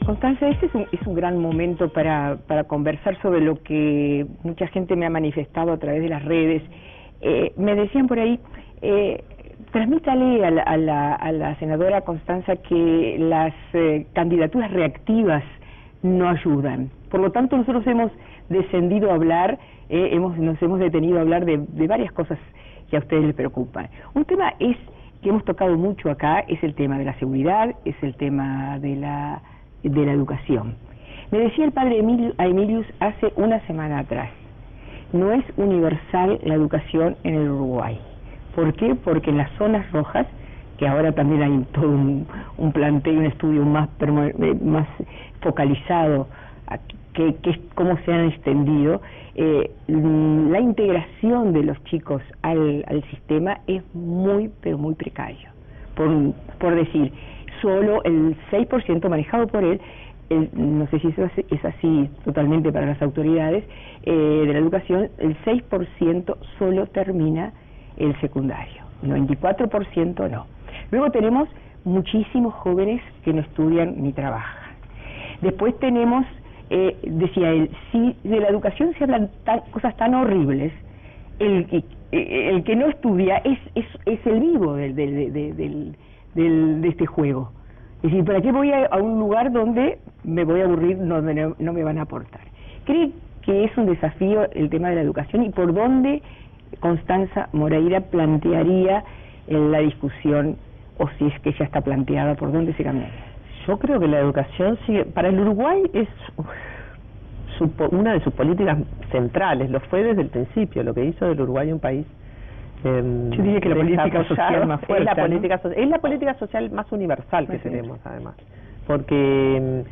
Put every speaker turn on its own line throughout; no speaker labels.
Constanza, este es un gran momento para conversar sobre lo que mucha gente me ha manifestado a través de las redes. Me decían por ahí, transmítale a la senadora Constanza que las candidaturas reactivas no ayudan. Por lo tanto, nosotros hemos descendido a hablar, nos hemos detenido a hablar de varias cosas que a ustedes les preocupan. Un tema que hemos tocado mucho acá es el tema de la seguridad, es el tema de la educación. Me decía el padre Emilius hace una semana atrás, no es universal la educación en el Uruguay. ¿Por qué? Porque en las zonas rojas, que ahora también hay todo un planteo, un estudio más focalizado, que es cómo se han extendido, la integración de los chicos al sistema es muy, pero muy precario. Por decir, solo el 6% manejado por él, no sé si eso es así totalmente para las autoridades de la educación, el 6% solo termina el secundario, el 94% no. Luego tenemos muchísimos jóvenes que no estudian ni trabajan. Después tenemos, decía él, si de la educación se hablan cosas tan horribles, el que no estudia es el vivo de este juego. Es decir, ¿para qué voy a un lugar donde me voy a aburrir, no me van a aportar? ¿Cree que es un desafío el tema de la educación y por dónde Constanza Moreira plantearía la discusión, o si es que ya está planteada, por dónde se cambiaría?
Yo creo que la educación sigue, para el Uruguay es una de sus políticas centrales, lo fue desde el principio, lo que hizo del Uruguay un país.
Yo diría que la política social más fuerte,
es la política social más universal que tenemos, además, porque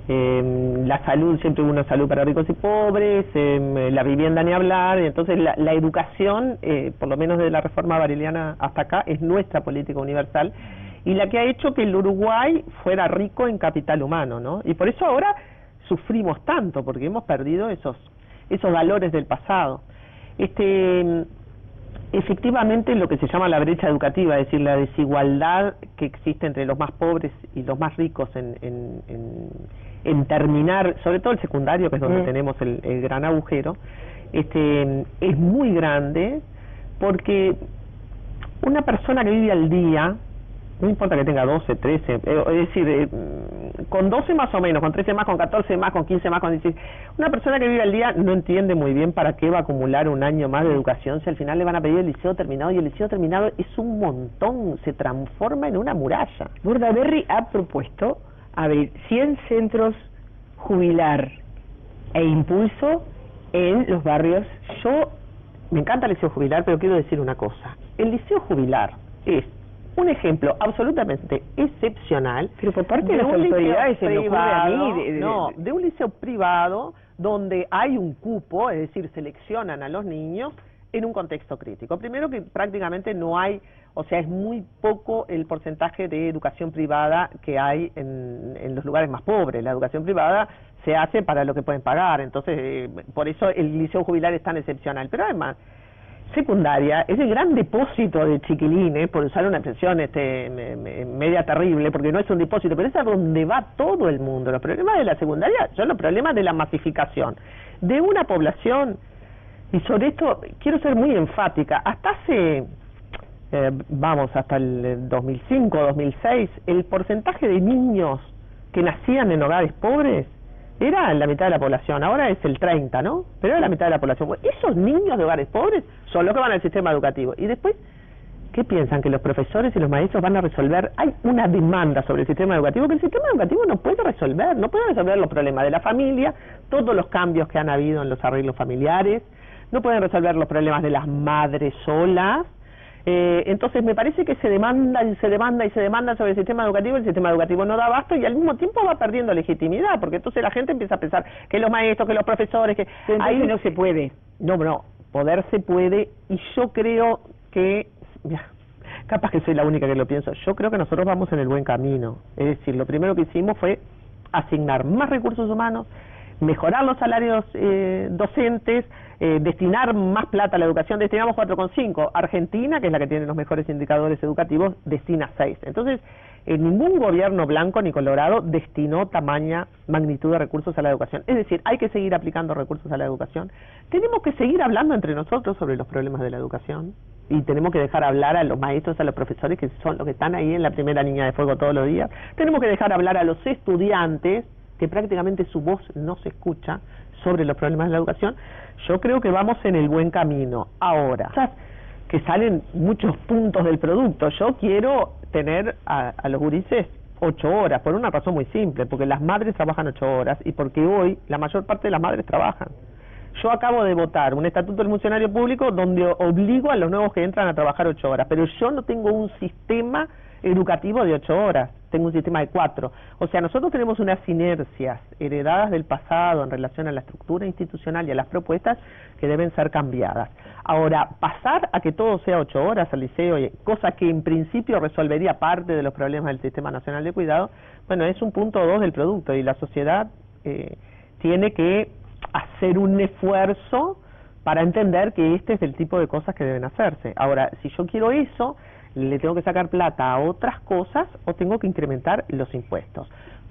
la salud, siempre hubo una salud para ricos y pobres, la vivienda ni hablar, entonces la educación, por lo menos desde la reforma vareliana hasta acá, es nuestra política universal y la que ha hecho que el Uruguay fuera rico en capital humano, ¿no? Y por eso ahora sufrimos tanto, porque hemos perdido esos valores del pasado. Efectivamente, lo que se llama la brecha educativa, es decir, la desigualdad que existe entre los más pobres y los más ricos en terminar, sobre todo el secundario, que es donde tenemos el gran agujero, es muy grande, porque una persona que vive al día, no importa que tenga 12, 13, es decir, con 12 más o menos, con 13 más, con 14 más, con 15 más, con 16, una persona que vive al día no entiende muy bien para qué va a acumular un año más de educación si al final le van a pedir el liceo terminado, y el liceo terminado es un montón, se transforma en una muralla.
Bordaberry ha propuesto abrir 100 centros jubilar e impulso en los barrios.
Me encanta el liceo jubilar, pero quiero decir una cosa, el liceo jubilar es un ejemplo absolutamente excepcional,
pero por parte de las autoridades
de un liceo privado donde hay un cupo, es decir, seleccionan a los niños en un contexto crítico. Primero, que prácticamente no hay, o sea, es muy poco el porcentaje de educación privada que hay en los lugares más pobres. La educación privada se hace para lo que pueden pagar, entonces por eso el liceo jubilar es tan excepcional. Pero además, secundaria es el gran depósito de chiquilines, por usar una expresión media terrible, porque no es un depósito, pero es a donde va todo el mundo. Los problemas de la secundaria son los problemas de la masificación de una población, y sobre esto quiero ser muy enfática. Hasta hace, hasta el 2005, 2006, el porcentaje de niños que nacían en hogares pobres era la mitad de la población, ahora es el 30, ¿no? Pero era la mitad de la población. Bueno, esos niños de hogares pobres son los que van al sistema educativo. Y después, ¿qué piensan? ¿Que los profesores y los maestros van a resolver? Hay una demanda sobre el sistema educativo que el sistema educativo no puede resolver los problemas de la familia, todos los cambios que han habido en los arreglos familiares, no pueden resolver los problemas de las madres solas. Entonces me parece que se demanda sobre el sistema educativo no da abasto, y al mismo tiempo va perdiendo legitimidad, porque entonces la gente empieza a pensar que los maestros, que los profesores, que
ahí no se puede.
No, poder se puede, y yo creo que, capaz que soy la única que lo pienso, yo creo que nosotros vamos en el buen camino. Es decir, lo primero que hicimos fue asignar más recursos humanos, mejorar los salarios docentes, destinar más plata a la educación. Destinamos 4,5. Argentina, que es la que tiene los mejores indicadores educativos, destina 6. Entonces, ningún gobierno blanco ni colorado destinó tamaña magnitud de recursos a la educación. Es decir, hay que seguir aplicando recursos a la educación. Tenemos que seguir hablando entre nosotros sobre los problemas de la educación y tenemos que dejar hablar a los maestros, a los profesores, que son los que están ahí en la primera línea de fuego todos los días. Tenemos que dejar hablar a los estudiantes, que prácticamente su voz no se escucha sobre los problemas de la educación. Yo creo que vamos en el buen camino. Ahora, que salen muchos puntos del producto. Yo quiero tener a los gurises 8 horas, por una razón muy simple, porque las madres trabajan 8 horas y porque hoy la mayor parte de las madres trabajan. Yo acabo de votar un estatuto del funcionario público donde obligo a los nuevos que entran a trabajar 8 horas, pero yo no tengo un sistema educativo de 8 horas, tengo un sistema de 4. O sea, nosotros tenemos unas inercias heredadas del pasado en relación a la estructura institucional y a las propuestas que deben ser cambiadas. Ahora, pasar a que todo sea 8 horas al liceo, cosa que en principio resolvería parte de los problemas del Sistema Nacional de Cuidado, bueno, es un punto 2 del producto y la sociedad tiene que hacer un esfuerzo para entender que este es el tipo de cosas que deben hacerse. Ahora, si yo quiero eso, le tengo que sacar plata a otras cosas o tengo que incrementar los impuestos.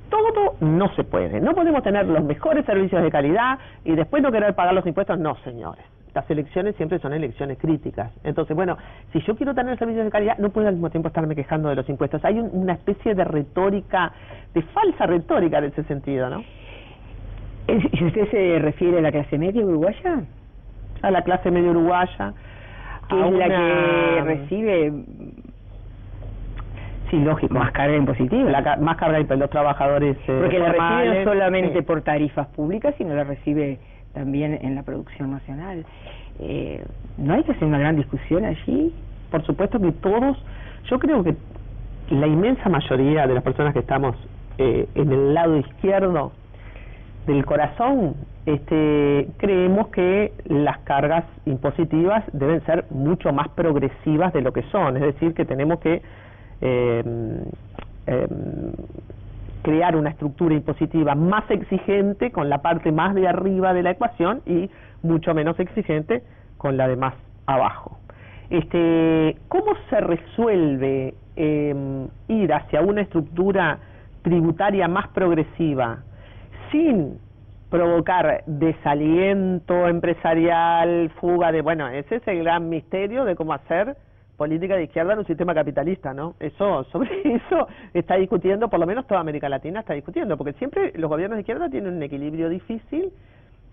Todo no se puede. No podemos tener los mejores servicios de calidad y después no querer pagar los impuestos. No, señores. Las elecciones siempre son elecciones críticas. Entonces, bueno, si yo quiero tener servicios de calidad, no puedo al mismo tiempo estarme quejando de los impuestos. Hay una especie de retórica, de falsa retórica en ese sentido, ¿no?
¿Y usted se refiere a la clase media uruguaya?
A la clase media uruguaya,
que es la que recibe,
sí, lógico,
más carga impositiva,
más carga de los trabajadores
porque la recibe no solamente
sí,
por tarifas públicas, sino la recibe también en la producción nacional. ¿No hay que hacer una gran discusión allí?
Por supuesto que todos, yo creo que la inmensa mayoría de las personas que estamos en el lado izquierdo del corazón, creemos que las cargas impositivas deben ser mucho más progresivas de lo que son, es decir, que tenemos que crear una estructura impositiva más exigente con la parte más de arriba de la ecuación y mucho menos exigente con la de más abajo. ¿Cómo se resuelve ir hacia una estructura tributaria más progresiva sin provocar desaliento empresarial, fuga de... Bueno, ese es el gran misterio de cómo hacer política de izquierda en un sistema capitalista, ¿no? Sobre eso está discutiendo, por lo menos toda América Latina está discutiendo, porque siempre los gobiernos de izquierda tienen un equilibrio difícil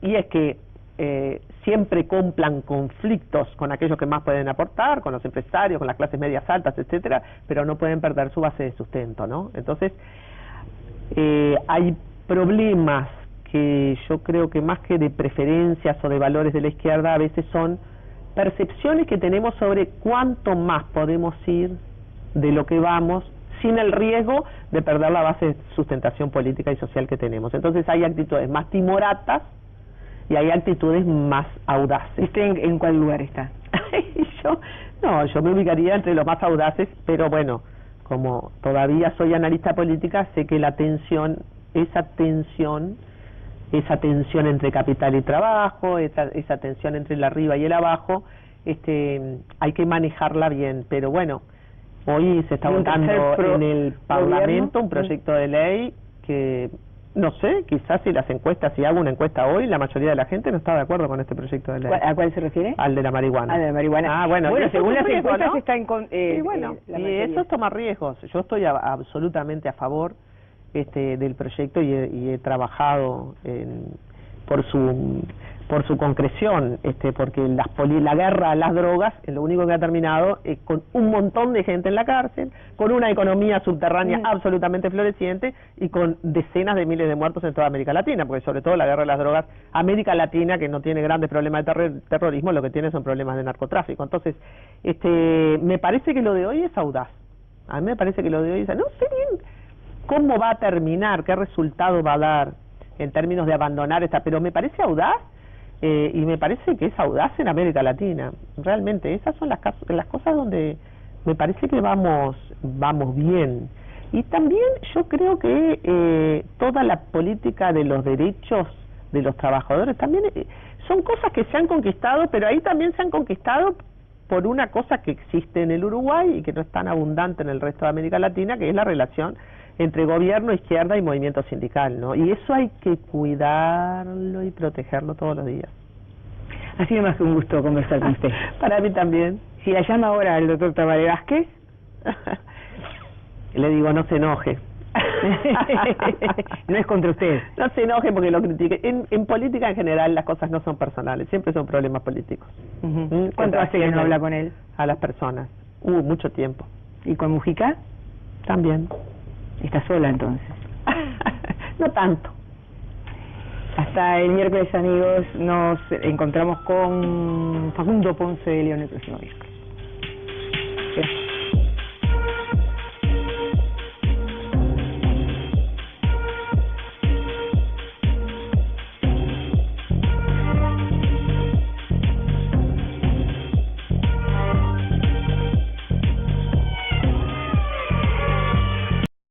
y es que siempre cumplan conflictos con aquellos que más pueden aportar, con los empresarios, con las clases medias altas, etcétera, pero no pueden perder su base de sustento, ¿no? Entonces, hay problemas que yo creo que más que de preferencias o de valores de la izquierda, a veces son percepciones que tenemos sobre cuánto más podemos ir de lo que vamos sin el riesgo de perder la base de sustentación política y social que tenemos. Entonces hay actitudes más timoratas y hay actitudes más audaces.
¿Usted en cuál lugar está?
Yo me ubicaría entre los más audaces, pero bueno, como todavía soy analista política, sé que la tensión, esa tensión entre capital y trabajo, esa tensión entre el arriba y el abajo, hay que manejarla bien. Pero bueno, hoy se está votando en el Parlamento un proyecto de ley que, no sé, quizás si hago una encuesta hoy, la mayoría de la gente no está de acuerdo con este proyecto de ley.
¿A cuál se refiere?
Al de la marihuana.
Al de la marihuana.
Bueno,
según las encuestas, ¿no? Está
y bueno, y eso es tomar riesgos. Yo estoy absolutamente a favor del proyecto y he trabajado por su concreción, porque la guerra a las drogas lo único que ha terminado es con un montón de gente en la cárcel, con una economía subterránea absolutamente floreciente y con decenas de miles de muertos en toda América Latina, porque sobre todo la guerra de las drogas, América Latina, que no tiene grandes problemas de terrorismo, lo que tiene son problemas de narcotráfico. Entonces, me parece que lo de hoy es audaz. A mí me parece que lo de hoy es... No sé bien cómo va a terminar, qué resultado va a dar en términos de abandonar pero me parece audaz y me parece que es audaz en América Latina. Realmente, esas son las cosas donde me parece que vamos bien. Y también yo creo que toda la política de los derechos de los trabajadores también son cosas que se han conquistado, pero ahí también se han conquistado por una cosa que existe en el Uruguay y que no es tan abundante en el resto de América Latina, que es la relación entre gobierno, izquierda y movimiento sindical, ¿no? Y eso hay que cuidarlo y protegerlo todos los días.
Ha sido más que un gusto conversar con usted.
Para mí también.
Si la llama ahora el doctor Tabaré Vázquez,
le digo, no se enoje.
No es contra usted.
No se enoje porque lo critique. En política en general las cosas no son personales, siempre son problemas políticos.
¿Cuánto hace que no habla con él?
A las personas. Mucho tiempo.
¿Y con Mujica?
También.
¿Está sola entonces?
No tanto.
Hasta el miércoles, amigos, nos encontramos con Facundo Ponce de León el próximo miércoles. Gracias.